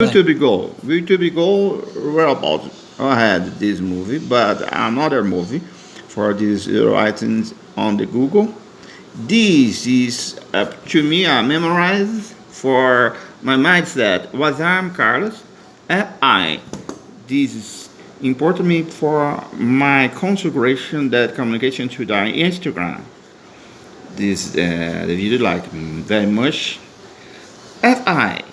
Vídeo, well, about I had this movie, but another movie for these writings on the Google. This is to me I memorized for my mindset was I'm Carlos and I. This is important me for my configuration that communication to the Instagram. This the video like very much. Fi,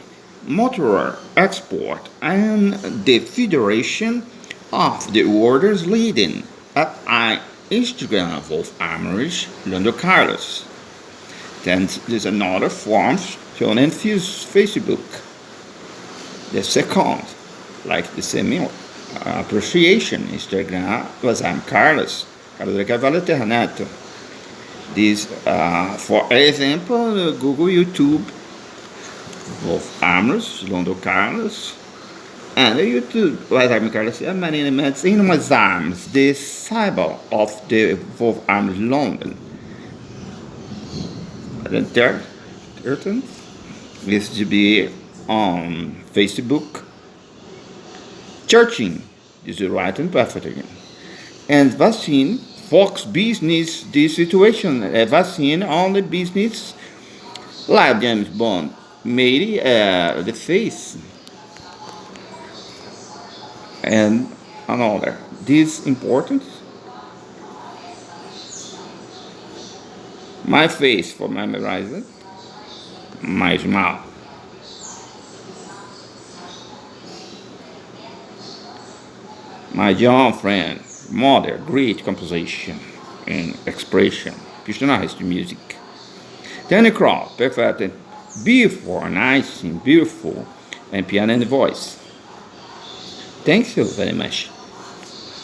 Motor Export, and the Federation of the Orders leading Fi Instagram of Armouries, Londom Carlos. Then there's another form shown in Facebook. The second, like the same appreciation Instagram was I'm Carlos, Carlos de CARVALHO Terra. This, for example, Google, YouTube, of Armouries, Londom Carlos, and YouTube, as I'm Carlos, many elements in my arms, the symbol of the Wolf Armouries London. And the third is to be on Facebook, searching is the writing perfectly. And vaccine, Fox Business, this situation, a vaccine on the business, like James Bond made the face and another. This important. My face for memorizing, my smile. My young friend, mother, great composition and expression, personalized music. Then a crowd, perfect, beautiful, nice and beautiful, and piano and voice. Thank you very much.